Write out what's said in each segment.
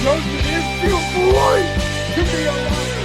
Jones, it is beautiful to be alive.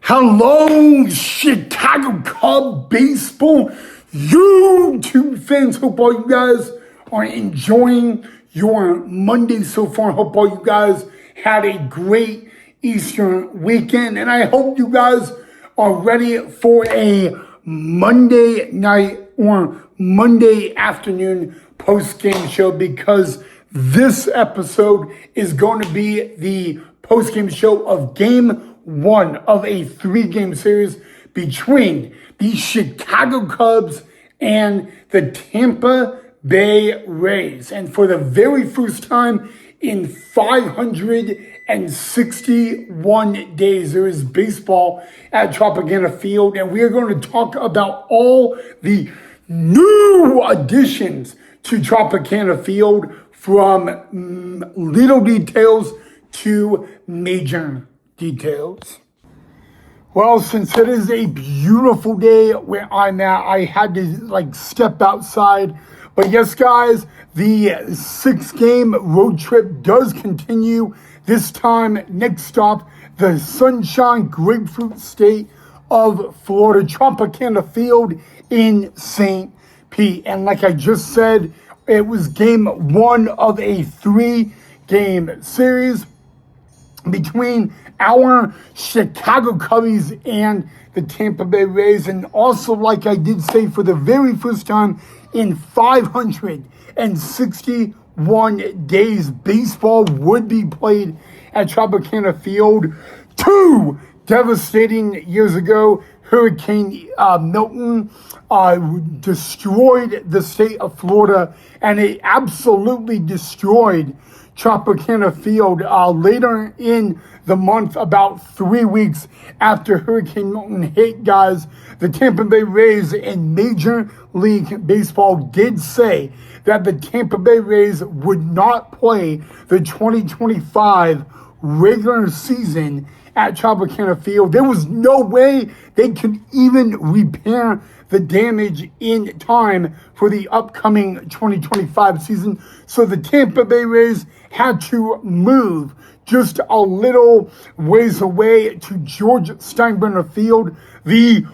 Hello, Chicago Cub baseball YouTube fans. Hope all you guys are enjoying your Monday so far. Hope all you guys had a great Easter weekend. And I hope you guys are ready for a Monday night or Monday afternoon post-game show, because this episode is going to be the post-game show of Game 1 of a 3-game series between the Chicago Cubs and the Tampa Bay Rays. And for the very first time in 561 days, there is baseball at Tropicana Field, and we are going to talk about all the new additions to Tropicana Field, from little details to major details. Well, since it is a beautiful day where I'm at, I had to step outside. But yes, guys, the 6-game road trip does continue. This time, next stop, the Sunshine Grapefruit State of Florida, Tropicana Field in St. Pete. And like I just said, it was Game 1 of a 3-game series between our Chicago Cubbies and the Tampa Bay Rays. And also, like I did say, for the very first time in 561 days, baseball would be played at Tropicana Field. 2 devastating years ago, Hurricane Milton destroyed the state of Florida, and it absolutely destroyed Tropicana Field. Later in the month, about 3 weeks after Hurricane Milton hit, guys, the Tampa Bay Rays in Major League Baseball did say that the Tampa Bay Rays would not play the 2025 regular season at Tropicana Field. There was no way they could even repair the damage in time for the upcoming 2025 season. So the Tampa Bay Rays had to move just a little ways away to George Steinbrenner Field, the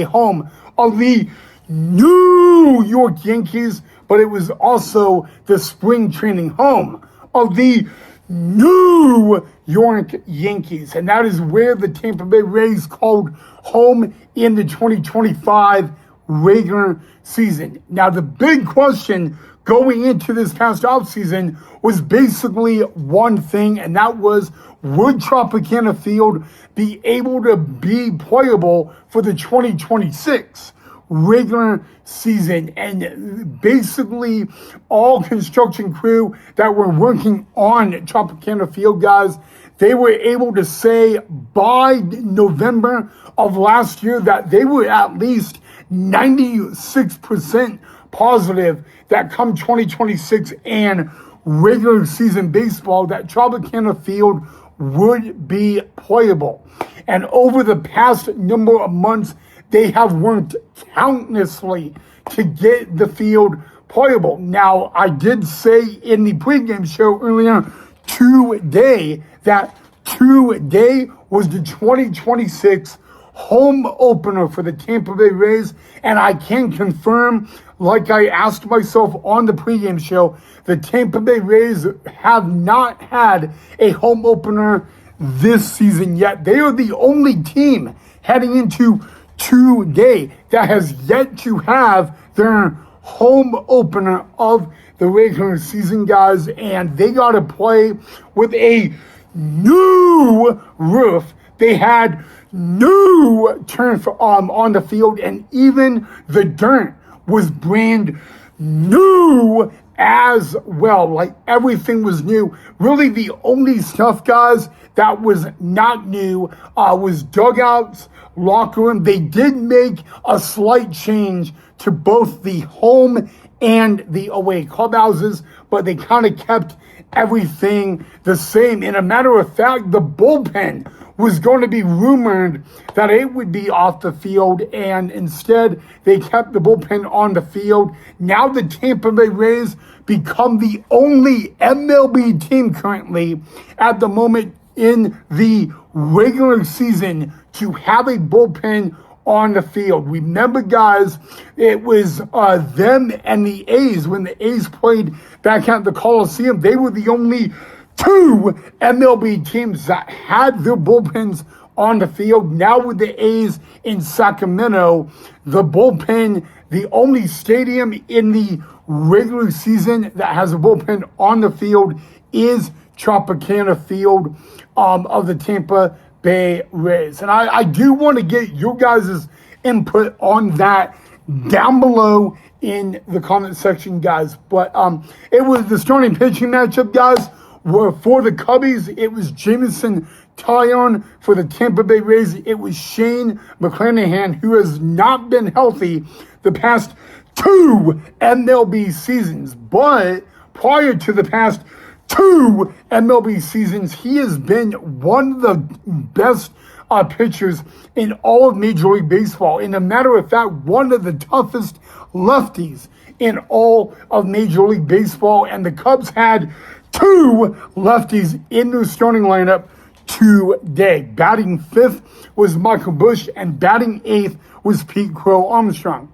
home of the New York Yankees, but it was also the spring training home of the New York Yankees. And that is where the Tampa Bay Rays called home in the 2025 regular season. Now, the big question going into this past offseason was basically one thing, and that was, would Tropicana Field be able to be playable for the 2026 regular season? And basically all construction crew that were working on Tropicana Field, guys, they were able to say by November of last year that they were at least 96% positive that come 2026 and regular season baseball, that Tropicana Field would be playable. And over the past number of months, they have worked countlessly to get the field playable. Now, I did say in the pregame show earlier today that today was the 2026 home opener for the Tampa Bay Rays, and I can confirm, like I asked myself on the pregame show, the Tampa Bay Rays have not had a home opener this season yet. They are the only team heading into today that has yet to have their home opener of the regular season, guys, and they got to play with a new roof. They had new turf on the field, and even the dirt was brand new as well. Like, everything was new. Really, the only stuff, guys, that was not new was dugouts, locker room. They did make a slight change to both the home and the away clubhouses, but they kind of kept everything the same. And a matter of fact, the bullpen was going to be rumored that it would be off the field, and instead they kept the bullpen on the field. Now the Tampa Bay Rays become the only MLB team currently at the moment in the regular season to have a bullpen on the field. Remember, guys, it was them and the A's. When the A's played back at the Coliseum, they were the only two MLB teams that had their bullpens on the field. Now with the A's in Sacramento, the bullpen, the only stadium in the regular season that has a bullpen on the field is Tropicana Field of the Tampa Bay Rays. And I do want to get your guys' input on that down below in the comment section, guys. But it was the starting pitching matchup, guys, were for the Cubbies. It was Jameson Taillon. For the Tampa Bay Rays, it was Shane McClanahan, who has not been healthy the past 2 MLB seasons. But prior to the past 2 MLB seasons, he has been one of the best pitchers in all of Major League Baseball. In a matter of fact, one of the toughest lefties in all of Major League Baseball. And the Cubs had 2 lefties in their starting lineup today. Batting 5th was Michael Busch, and batting 8th was Pete Crow Armstrong.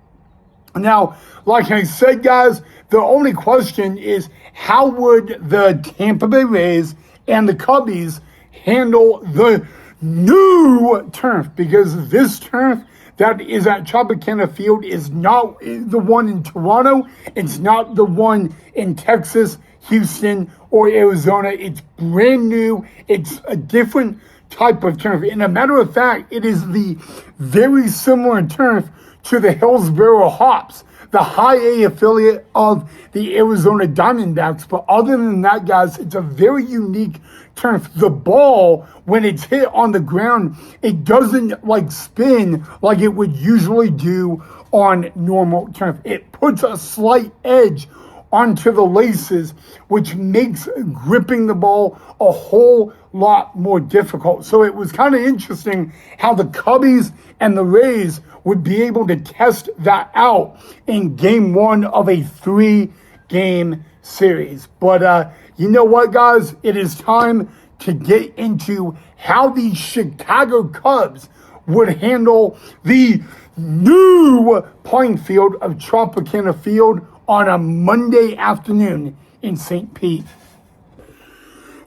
Now, like I said, guys, the only question is how would the Tampa Bay Rays and the Cubbies handle the new turf? Because this turf that is at Tropicana Field is not the one in Toronto. It's not the one in Texas, Houston, or Arizona. It's brand new. It's a different type of turf. And a matter of fact, it is the very similar turf to the Hillsboro Hops, the high A affiliate of the Arizona Diamondbacks. But other than that, guys, it's a very unique turf. The ball, when it's hit on the ground, it doesn't like spin like it would usually do on normal turf. It puts a slight edge onto the laces, which makes gripping the ball a whole lot more difficult. So it was kind of interesting how the Cubbies and the Rays would be able to test that out in game 1 of a 3-game series. But you know what, guys? It is time to get into how the Chicago Cubs would handle the new playing field of Tropicana Field on a Monday afternoon in St. Pete.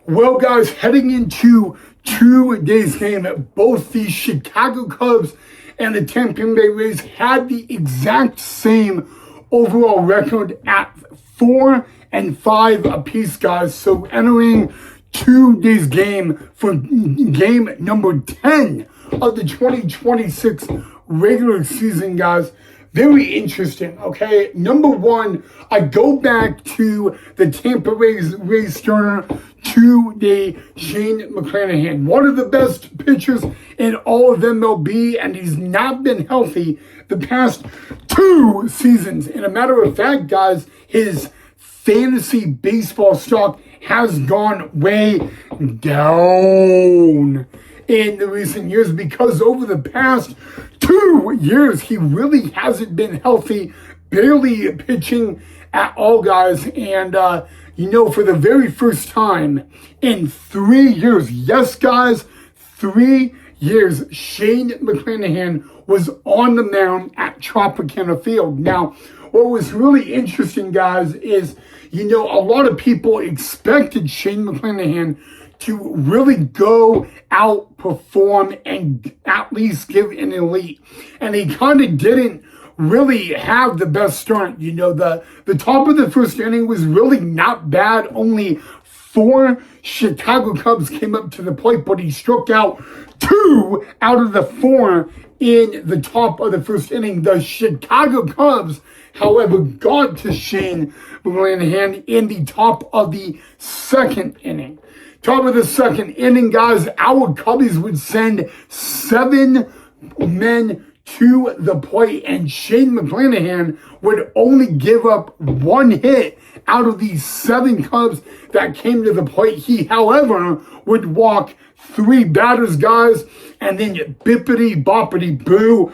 Well, guys, heading into today's game, both the Chicago Cubs and the Tampa Bay Rays had the exact same overall record at 4-5 apiece, guys. So entering today's game for game number 10 of the 2026 regular season, guys. Very interesting, okay? Number 1, I go back to the Tampa Rays starter today, Shane McClanahan. One of the best pitchers in all of MLB, and he's not been healthy the past 2 seasons. And a matter of fact, guys, his fantasy baseball stock has gone way down in the recent years because over the past 2 years, he really hasn't been healthy, barely pitching at all, guys. And, for the very first time in 3 years, yes, guys, 3 years, Shane McClanahan was on the mound at Tropicana Field. Now, what was really interesting, guys, is, a lot of people expected Shane McClanahan to really go out, perform, and at least give an elite. And he kind of didn't really have the best start. The top of the first inning was really not bad. Only 4 Chicago Cubs came up to the plate, but he struck out 2 out of the 4 in the top of the first inning. The Chicago Cubs, however, got to Shane McClanahan in the top of the second inning. Top of the second inning, guys, our Cubbies would send 7 men to the plate, and Shane McClanahan would only give up one hit out of these 7 Cubs that came to the plate. He, however, would walk 3 batters, guys, and then bippity boppity boo,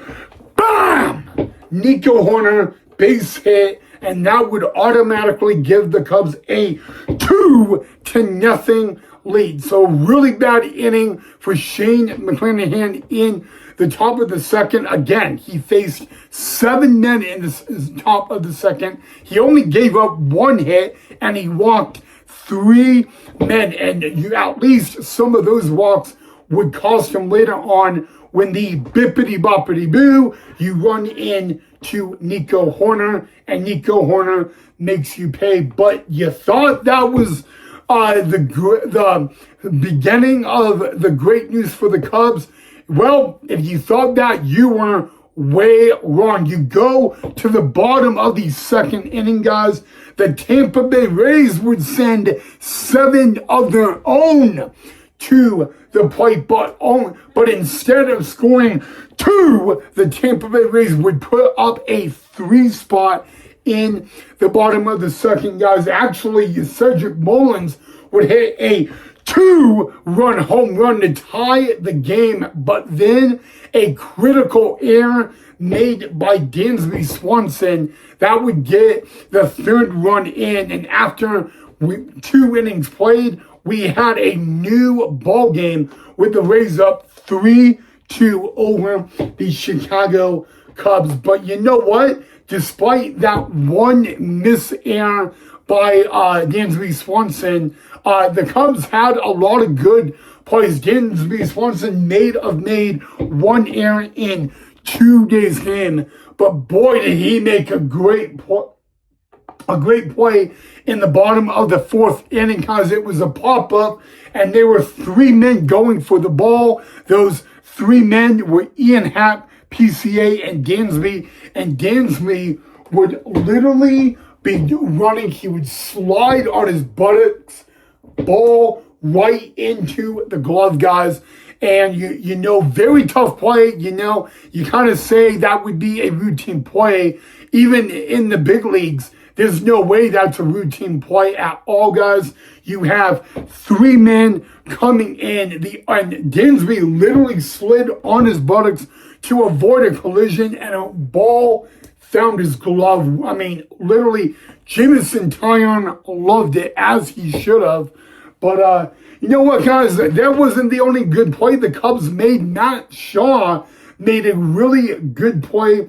bam! Nico Horner, base hit, and that would automatically give the Cubs a 2-0 lead. So really bad inning for Shane McClanahan in the top of the second. Again, he faced 7 men in the top of the second. He only gave up 1 hit, and he walked 3 men. And at least some of those walks would cost him later on when the bippity boppity boo, you run in to Nico Horner, and Nico Horner makes you pay. But you thought that was the beginning of the great news for the Cubs. Well, if you thought that, you were way wrong. You go to the bottom of the second inning, guys. The Tampa Bay Rays would send 7 of their own to the plate, but instead of scoring 2, the Tampa Bay Rays would put up a 3 spot in the bottom of the second, guys. Actually, Cedric Mullins would hit a 2-run home run to tie the game, but then a critical error made by Dansby Swanson that would get the 3rd run in, and after 2 innings played, we had a new ball game with the Rays up 3-2 over the Chicago Cubs. But you know what? Despite that 1 miss error by Dansby Swanson, the Cubs had a lot of good plays. Dansby Swanson made 1 error in 2 days game, but boy did he make a great play in the bottom of the 4th inning, because it was a pop-up and there were 3 men going for the ball. Those 3 men were Ian Happ, PCA, and Dansby. And Dansby would literally be running. He would slide on his buttocks, ball right into the glove, guys. And you know, very tough play. You know, you kind of say that would be a routine play. Even in the big leagues, there's no way that's a routine play at all, guys. You have 3 men coming in. And Dansby literally slid on his buttocks to avoid a collision, and a ball found his glove. I mean, literally, Jameson Taillon loved it, as he should have. But you know what, guys? That wasn't the only good play the Cubs made. Matt Shaw made a really good play.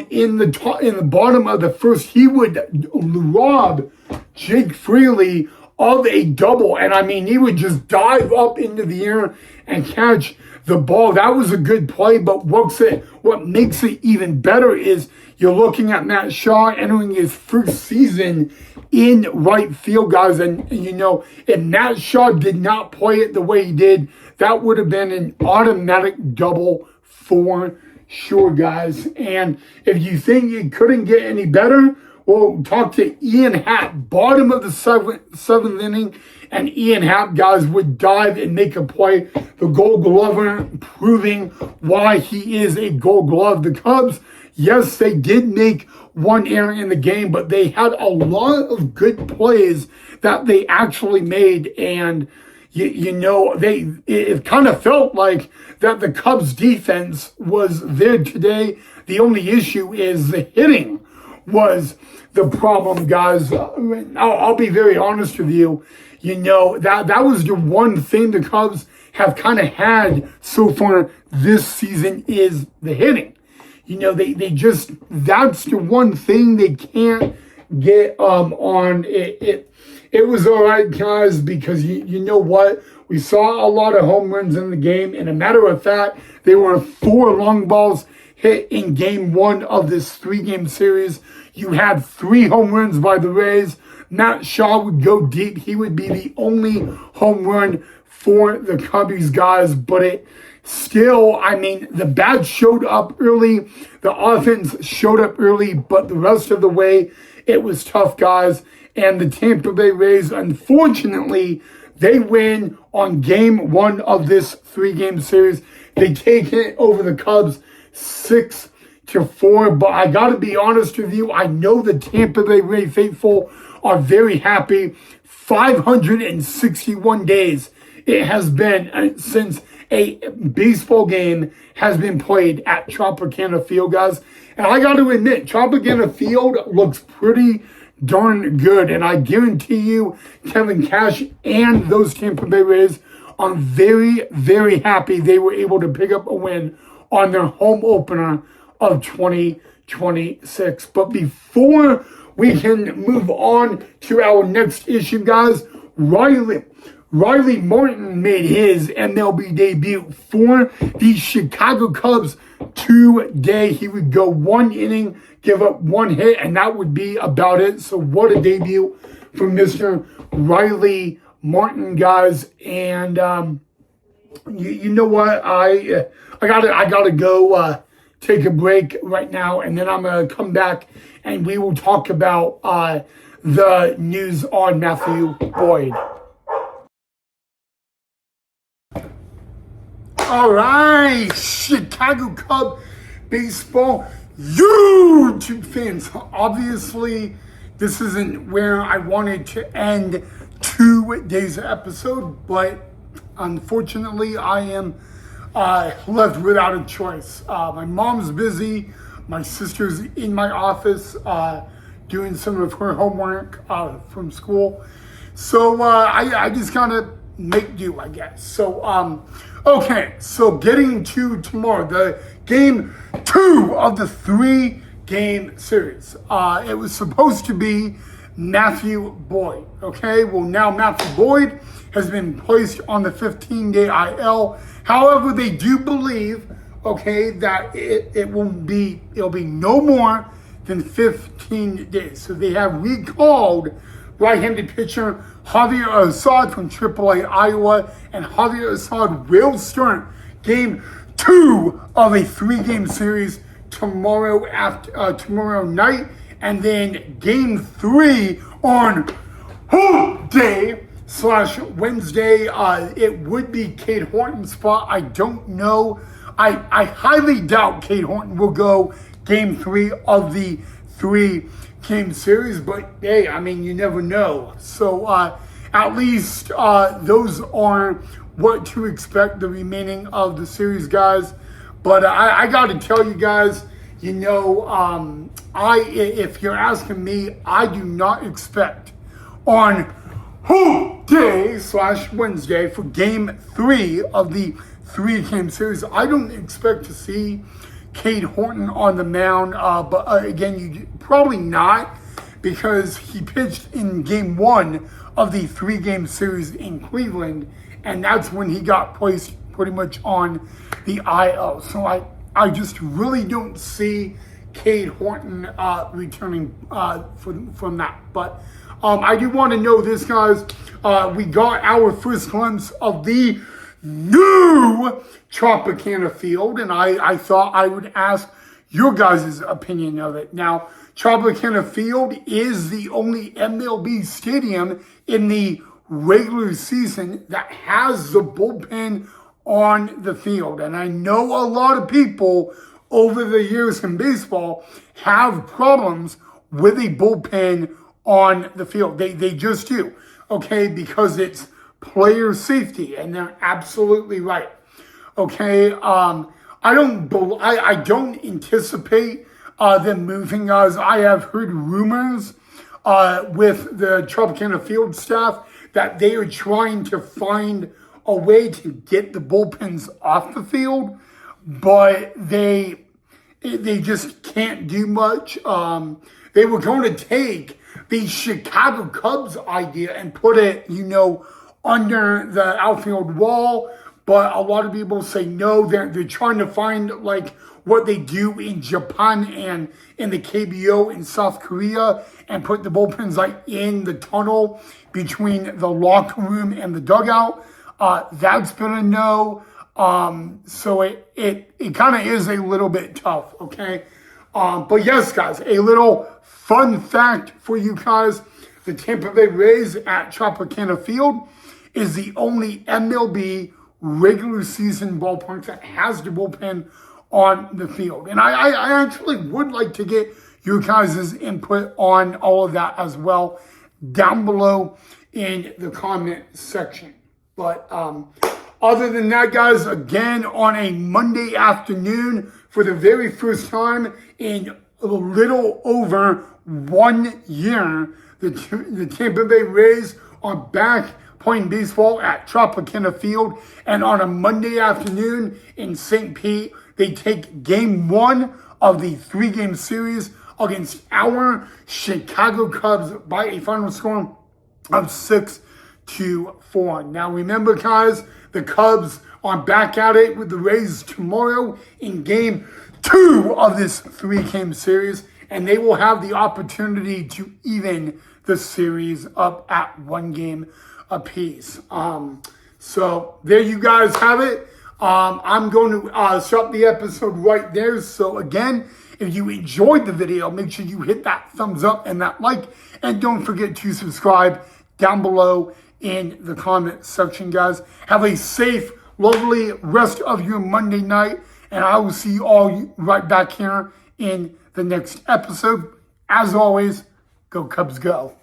In the bottom of the first, he would rob Jake Fraley of a double, and I mean, he would just dive up into the air and catch the ball. That was a good play, but what makes it even better is you're looking at Matt Shaw entering his first season in right field, guys, and you know, if Matt Shaw did not play it the way he did, that would have been an automatic double for sure, guys. And if you think it couldn't get any better, well, talk to Ian Happ, bottom of the 7th inning, and Ian Happ, guys, would dive and make a play. The Gold Glover, proving why he is a Gold Glove. The Cubs, yes, they did make 1 error in the game, but they had a lot of good plays that they actually made, and you know, it kind of felt like that the Cubs defense was there today. The only issue is the hitting was the problem, guys. I'll be very honest with you. You know, that was the one thing the Cubs have kind of had so far this season is the hitting. You know, they just, that's the one thing they can't get on it. It was all right, guys, because you know what? We saw a lot of home runs in the game. And a matter of fact, there were 4 long balls hit in game 1 of this 3-game series. You had 3 home runs by the Rays. Matt Shaw would go deep. He would be the only home run for the Cubbies, guys. But it still, I mean, the bats showed up early. The offense showed up early. But the rest of the way, it was tough, guys. And the Tampa Bay Rays, unfortunately, they win on game 1 of this 3-game series. They take it over the Cubs 6-4. But I got to be honest with you, I know the Tampa Bay Rays faithful are very happy. 561 days it has been since a baseball game has been played at Tropicana Field, guys. And I got to admit, Tropicana Field looks pretty darn good. And I guarantee you, Kevin Cash and those Tampa Bay Rays are very, very happy they were able to pick up a win on their home opener of 2026. But before we can move on to our next issue, guys, Riley Martin made his MLB debut for the Chicago Cubs today. He would go 1 inning, give up 1 hit, and that would be about it. So what a debut for Mr. Riley Martin, guys. And you know what? I gotta go take a break right now, and then I'm gonna come back and we will talk about the news on Matthew Boyd. All right, Chicago Cub baseball YouTube fans. Obviously, this isn't where I wanted to end today's episode, but unfortunately, I am left without a choice. My mom's busy. My sister's in my office doing some of her homework from school. So I just kind of make do, I guess. So, okay, so getting to tomorrow, the game 2 of the 3-game series. It was supposed to be Matthew Boyd, okay? Well, now Matthew Boyd has been placed on the 15-day IL. However, they do believe, okay, that it'll be no more than 15 days. So they have recalled right-handed pitcher Javier Assad from AAA Iowa, and Javier Assad will start game 2 of a 3-game series tomorrow night, and then game 3 on Day/Wednesday. It would be Cade Horton's spot. I don't know. I highly doubt Cade Horton will go game 3 of the 3-game series, but hey, I mean, you never know. So at least those are what to expect the remaining of the series, guys. But I got to tell you guys, you know, if you're asking me, I do not expect on Day/Wednesday for game 3 of the 3-game series, I don't expect to see Cade Horton on the mound, but again, you probably not, because he pitched in game 1 of the 3-game series in Cleveland, and that's when he got placed pretty much on the IL. So I just really don't see Cade Horton returning from that. But I do want to know this, guys. We got our first glimpse of the new Tropicana Field, and I thought I would ask your guys' opinion of it. Now, Tropicana Field is the only MLB stadium in the regular season that has the bullpen on the field. And I know a lot of people over the years in baseball have problems with a bullpen on the field. They just do, okay, because it's player safety, and they're absolutely right. Okay, I don't anticipate them moving us. I have heard rumors with the Tropicana Field staff that they are trying to find a way to get the bullpens off the field, but they just can't do much. They were going to take the Chicago Cubs idea and put it, you know, under the outfield wall, but a lot of people say no. They're trying to find like what they do in Japan and in the KBO in South Korea, and put the bullpens like in the tunnel between the locker room and the dugout. That's been a no. So it kind of is a little bit tough, okay? But yes, guys, a little fun fact for you guys. The Tampa Bay Rays at Tropicana Field is the only MLB regular season ballpark that has the bullpen on the field. And I actually would like to get your guys' input on all of that as well down below in the comment section. But other than that, guys, again, on a Monday afternoon for the very first time in a little over 1 year, the Tampa Bay Rays are back playing baseball at Tropicana Field. And on a Monday afternoon in St. Pete, they take game 1 of the 3-game series against our Chicago Cubs by a final score of 6-4. Now remember, guys, the Cubs are back at it with the Rays tomorrow in game 2 of this 3-game series, and they will have the opportunity to even the series up at 1 game apiece. So there you guys have it. I'm going to stop the episode right there. So again, if you enjoyed the video, make sure you hit that thumbs up and that like, and don't forget to subscribe down below in the comment section, guys. Have a safe, lovely rest of your Monday night, and I will see you all right back here in the next episode. As always, go Cubs go.